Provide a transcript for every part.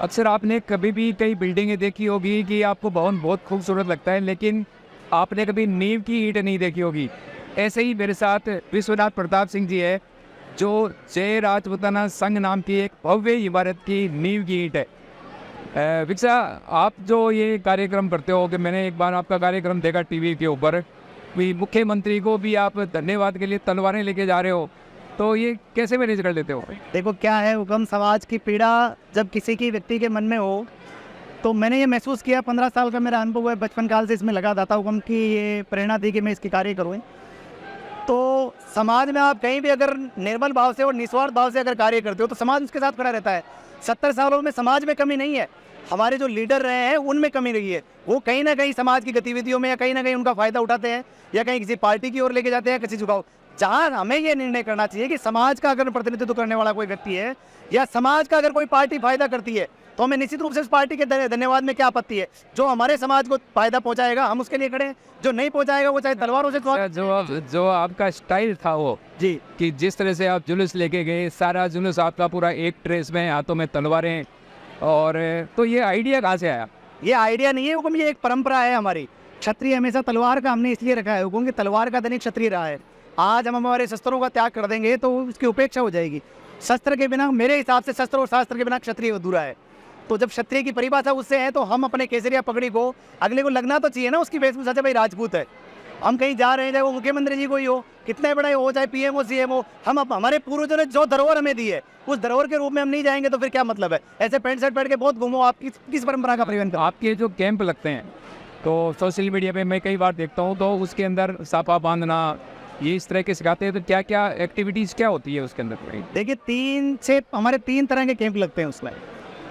अक्सर आपने कभी भी कई बिल्डिंगें देखी होगी कि आपको भवन बहुत खूबसूरत लगता है, लेकिन आपने कभी नींव की ईंट नहीं देखी होगी। ऐसे ही मेरे साथ विश्वनाथ प्रताप सिंह जी है, जो जय राजपूताना संघ नाम की एक भव्य इमारत की नींव की ईंट है। विक्सा, आप जो ये कार्यक्रम करते हो, कि मैंने एक बार आपका कार्यक्रम देखा टीवी के ऊपर, कि मुख्यमंत्री को भी आप धन्यवाद के लिए तलवारें लेके जा रहे हो, तो ये कैसे मैनेज कर लेते हो? देखो क्या है, हुक्म समाज की पीड़ा जब किसी की व्यक्ति के मन में हो, तो मैंने ये महसूस किया। 15 साल का मेरा अनुभव है, बचपन काल से इसमें लगा था। हुक्म की ये प्रेरणा थी कि मैं इसकी कार्य करूँ। तो समाज में आप कहीं भी अगर निर्मल भाव से और निस्वार्थ भाव से अगर कार्य करते हो तो समाज उसके साथ खड़ा रहता है। 70 सालों में समाज में कमी नहीं है, हमारे जो लीडर रहे हैं उनमें कमी रही है। वो कहीं ना कहीं समाज की गतिविधियों में या कहीं ना कहीं उनका फ़ायदा उठाते हैं, या कहीं किसी पार्टी की ओर लेके जाते हैं, किसी झुकाव। जहाँ हमें ये निर्णय करना चाहिए कि समाज का अगर प्रतिनिधित्व करने वाला कोई व्यक्ति है या समाज का अगर कोई पार्टी फायदा करती है, तो हमें निश्चित रूप से उस पार्टी के धन्यवाद में क्या आपत्ति है। जो हमारे समाज को फायदा पहुंचाएगा हम उसके लिए खड़े हैं, जो नहीं पहुंचाएगा वो चाहे तलवारों से जो आपका स्टाइल था वो जी, कि जिस तरह से आप जुलूस लेके गए, सारा जुलूस आपका पूरा एक ड्रेस में, हाथों में तलवारें, और तो ये आइडिया कहाँ से आया? ये आइडिया नहीं है हुकुम, ये एक परंपरा है हमारी। क्षत्रिय हमेशा तलवार का हमने इसलिए रखा है हुकुम कि तलवार का धनी क्षत्रिय रहा है। आज हम हमारे शस्त्रों का त्याग कर देंगे तो उसकी उपेक्षा हो जाएगी। शस्त्र के बिना, मेरे हिसाब से शस्त्र और शास्त्र के बिना क्षत्रिय अधूरा है। तो जब क्षत्रिय की परिभाषा उससे है तो हम अपने केसरिया पगड़ी को अगले को लगना तो चाहिए ना, उसकी वेशभूषा से भाई राजपूत है। हम कहीं जा रहे हैं, चाहे वो मुख्यमंत्री जी कोई हो, कितने बड़ा हो, चाहे पीएम हो, सीएम हो, हम हमारे पूर्वजों ने जो धरोहर हमें दी है उस धरोहर के रूप में हम नहीं जाएंगे तो फिर क्या मतलब है? ऐसे पैंट शर्ट पहन के बहुत घूमो, आप किस परंपरा का परिवहन? आपके जो कैंप लगते हैं तो सोशल मीडिया पे मैं कई बार देखता हूँ, तो उसके अंदर सापा बांधना, ये इस तरह के सिखाते हैं, तो क्या क्या एक्टिविटीज़ क्या होती है उसके अंदर? देखिए, हमारे 3 तरह के कैंप लगते हैं उसमें।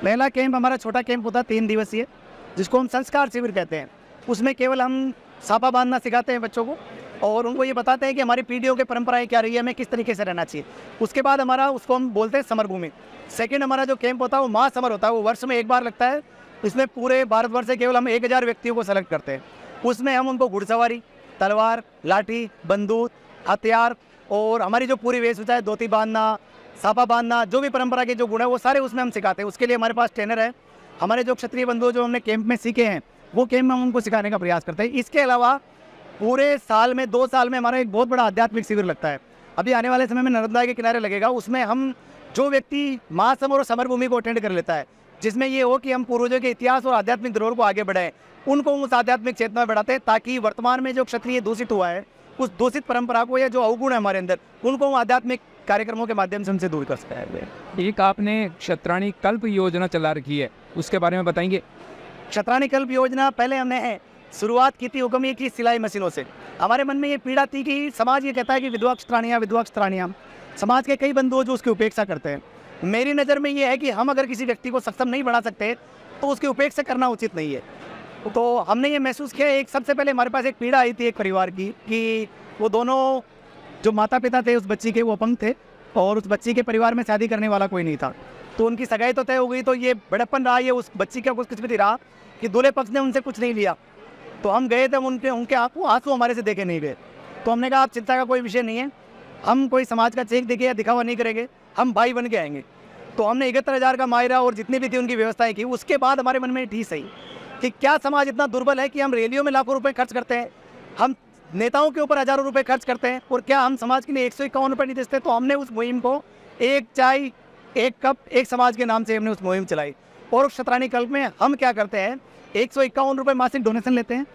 पहला कैंप हमारा छोटा कैंप होता है 3 दिवसीय, जिसको हम संस्कार शिविर कहते हैं। उसमें केवल हम सापा बांधना सिखाते हैं बच्चों को और उनको ये बताते हैं कि हमारी पीढ़ियों की परंपराएं क्या रही है, हमें किस तरीके से रहना चाहिए। उसके बाद हमारा, उसको हम बोलते हैं समर भूमि। सेकेंड हमारा जो कैंप होता है वो महासमर होता है, वो वर्ष में एक बार लगता है। इसमें पूरे भारतवर्ष से केवल हम 1000 व्यक्तियों को सेलेक्ट करते हैं। उसमें हम उनको घुड़सवारी, तलवार, लाठी, बंदूक, हथियार और हमारी जो पूरी वेशभूषा है, धोती बांधना, सापा बांधना, जो भी परंपरा के जो गुण है वो सारे उसमें हम सिखाते हैं। उसके लिए हमारे पास ट्रेनर है। हमारे जो क्षत्रिय बंधु जो हमने कैंप में सीखे हैं वो कैंप में हम उनको सिखाने का प्रयास करते हैं। इसके अलावा पूरे साल में 2 साल में हमारा एक बहुत बड़ा आध्यात्मिक शिविर लगता है। अभी आने वाले समय में नर्मदा के किनारे लगेगा। उसमें हम, जो व्यक्ति महासमर और समर भूमि को अटेंड कर लेता है, जिसमें ये हो कि हम पूर्वजों के इतिहास और आध्यात्मिक धरोहर को आगे बढ़ाएं, उनको उस आध्यात्मिक चेतना में बढ़ाते हैं, ताकि वर्तमान में जो क्षत्रिय दूषित हुआ है उस दूषित परंपरा को या जो अवगुण है हमारे अंदर, उनको आध्यात्मिक कार्यक्रमों के माध्यम से उनसे दूर कर सकते हैं। एक आपने क्षत्राणी कल्प योजना चला रखी है, उसके बारे में बताएंगे? क्षत्राणी कल्प योजना पहले हमने शुरुआत की थी हुक्म की सिलाई मशीनों से। हमारे मन में ये पीड़ा थी कि समाज ये कहता है कि विधवा क्षत्राणियाँ, समाज के कई बंधु जो उसकी उपेक्षा करते हैं। मेरी नज़र में ये है कि हम अगर किसी व्यक्ति को सक्षम नहीं बना सकते तो उसकी उपेक्षा करना उचित नहीं है। तो हमने ये महसूस किया, एक सबसे पहले हमारे पास एक पीड़ा आई थी एक परिवार की, कि वो दोनों जो माता पिता थे उस बच्ची के, वो अपंग थे और उस बच्ची के परिवार में शादी करने वाला कोई नहीं था। तो उनकी सगाई तो तय हो गई, तो ये बड़प्पन रहा, ये उस बच्ची का कुछ किस्मती रहा कि दूल्हे पक्ष ने उनसे कुछ नहीं लिया। तो हम गए थे, उनके आंसू हमारे से देखे नहीं गए। तो हमने कहा आप चिंता का कोई विषय नहीं है, हम कोई समाज का चेक देके या दिखावा नहीं करेंगे, हम भाई बन के आएंगे। तो हमने 71,000 का मायरा और जितनी भी थी उनकी व्यवस्थाएं की। उसके बाद हमारे मन में ठीक सही कि क्या समाज इतना दुर्बल है कि हम रैलियों में लाखों रुपए खर्च करते हैं, हम नेताओं के ऊपर हज़ारों रुपए खर्च करते हैं, और क्या हम समाज के लिए 151 रुपये नहीं देते? तो हमने उस मुहिम को, एक चाय एक कप एक समाज के नाम से हमने उस मुहिम चलाई। और उस क्षत्राणी कल्प में हम क्या करते हैं, 151 रुपये मासिक डोनेशन लेते हैं।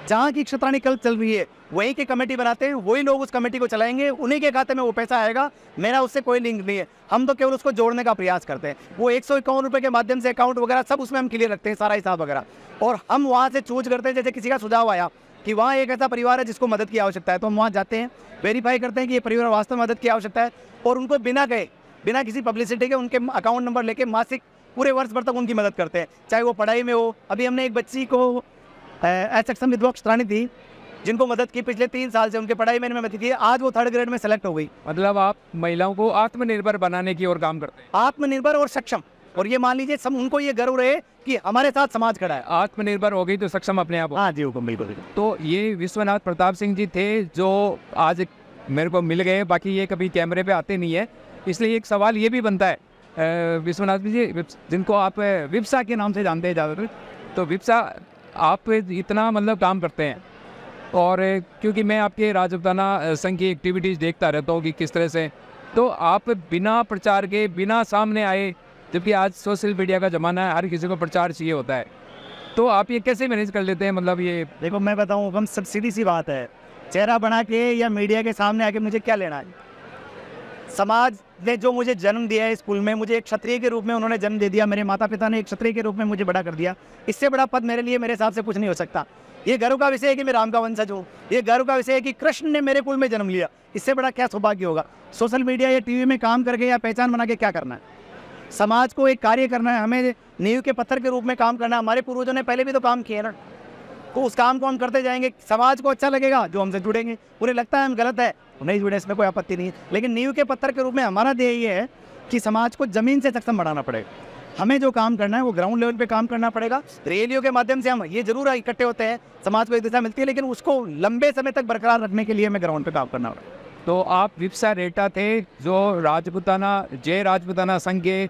जहाँ की क्षत्राणी कल्प चल रही है वहीं की कमेटी बनाते हैं, वही लोग उस कमेटी को चलाएंगे, उन्हीं के खाते में वो पैसा आएगा। मेरा उससे कोई लिंक नहीं है, हम तो केवल उसको जोड़ने का प्रयास करते हैं। वो 151 रुपये के माध्यम से अकाउंट वगैरह सब उसमें हम क्लियर रखते हैं, सारा हिसाब वगैरह। और हम वहाँ से चूज करते हैं, जैसे किसी का सुझाव आया कि वहाँ एक ऐसा परिवार है जिसको मदद की आवश्यकता है, तो हम वहाँ जाते हैं, वेरीफाई करते हैं कि ये परिवार वास्तव में मदद की आवश्यकता है, और उनको बिना गए, बिना किसी पब्लिसिटी के उनके अकाउंट नंबर लेके मासिक पूरे वर्ष भर तक उनकी मदद करते हैं, चाहे वो पढ़ाई में हो। अभी हमने एक बच्ची को सक्षम विधवा क्षत्राणी थी जिनको मदद की, पिछले 3 साल से उनके पढ़ाई में मदद की, आज वो 3rd ग्रेड में सेलेक्ट हो गई। मतलब आप महिलाओं को आत्मनिर्भर बनाने की ओर काम करते हैं? आत्मनिर्भर और सक्षम, और ये मान लीजिए सब उनको ये गर्व रहे कि हमारे साथ समाज खड़ा है। आत्मनिर्भर हो गई तो सक्षम अपने आप। हाँ जी, हुक्म बिल्कुल। तो ये विश्वनाथ प्रताप सिंह जी थे जो आज मेरे को मिल गए, बाकी ये कभी कैमरे पे आते नहीं है, इसलिए एक सवाल ये भी बनता है विश्वनाथ जी, जिनको आप विप्सा के नाम से जानते हैं ज़्यादातर, तो विप्सा आप इतना मतलब काम करते हैं, और क्योंकि मैं आपके राजपूताना संघ की एक्टिविटीज़ देखता रहता हूँ कि किस तरह से, तो आप बिना प्रचार के, बिना सामने आए, जबकि आज सोशल मीडिया का ज़माना है, हर किसी को प्रचार चाहिए होता है, तो आप ये कैसे मैनेज कर लेते हैं? मतलब ये देखो मैं बताऊं, हम सब सीधी सी बात है, चेहरा बना के या मीडिया के सामने आके मुझे क्या लेना है? समाज ने जो मुझे जन्म दिया है स्कूल में, मुझे एक क्षत्रिय के रूप में उन्होंने जन्म दे दिया, मेरे माता पिता ने एक क्षत्रिय के रूप में मुझे बड़ा कर दिया, इससे बड़ा पद मेरे लिए मेरे हिसाब से कुछ नहीं हो सकता। ये गर्व का विषय है कि मैं राम का वंशज हूँ, ये गर्व का विषय है कि कृष्ण ने मेरे कुल में जन्म लिया, इससे बड़ा क्या सौभाग्य होगा? सोशल मीडिया या टीवी में काम करके या पहचान बना के क्या करना है? समाज को एक कार्य करना है, हमें नींव के पत्थर के रूप में काम करना है। हमारे पूर्वजों ने पहले भी तो काम किए ना, तो उस काम को हम करते जाएंगे, समाज को अच्छा लगेगा जो हमसे जुड़ेंगे, उन्हें लगता है हम गलत है नहीं जुड़े, इसमें कोई आपत्ति नहीं है, लेकिन नींव के पत्थर के रूप में हमारा ध्येय ये है कि समाज को ज़मीन से सक्षम बढ़ाना पड़ेगा। हमें जो काम करना है वो ग्राउंड लेवल पे काम करना पड़ेगा। रैलियों के माध्यम से हम ये जरूर इकट्ठे होते हैं, समाज को एक दिशा मिलती है, लेकिन उसको लंबे समय तक बरकरार रखने के लिए हमें ग्राउंड पे काम करना पड़ेगा। तो आप विप्सा रेटा थे, जो राजपूताना, जय राजपूताना संघ के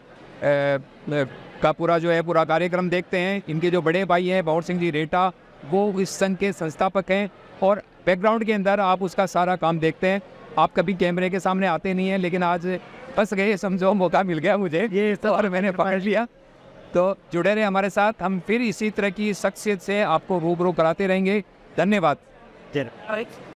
का पूरा जो है पूरा कार्यक्रम देखते हैं। इनके जो बड़े भाई हैं भंवर सिंह जी रेटा, वो इस संघ के संस्थापक हैं, और बैकग्राउंड के अंदर आप उसका सारा काम देखते हैं। आप कभी कैमरे के सामने आते नहीं हैं, लेकिन आज फंस गए, समझो मौका मिल गया मुझे ये तो, और मैंने पकड़ लिया। तो जुड़े रहे हमारे साथ, हम फिर इसी तरह की शख्सियत से आपको रूबरू कराते रहेंगे। धन्यवाद। जय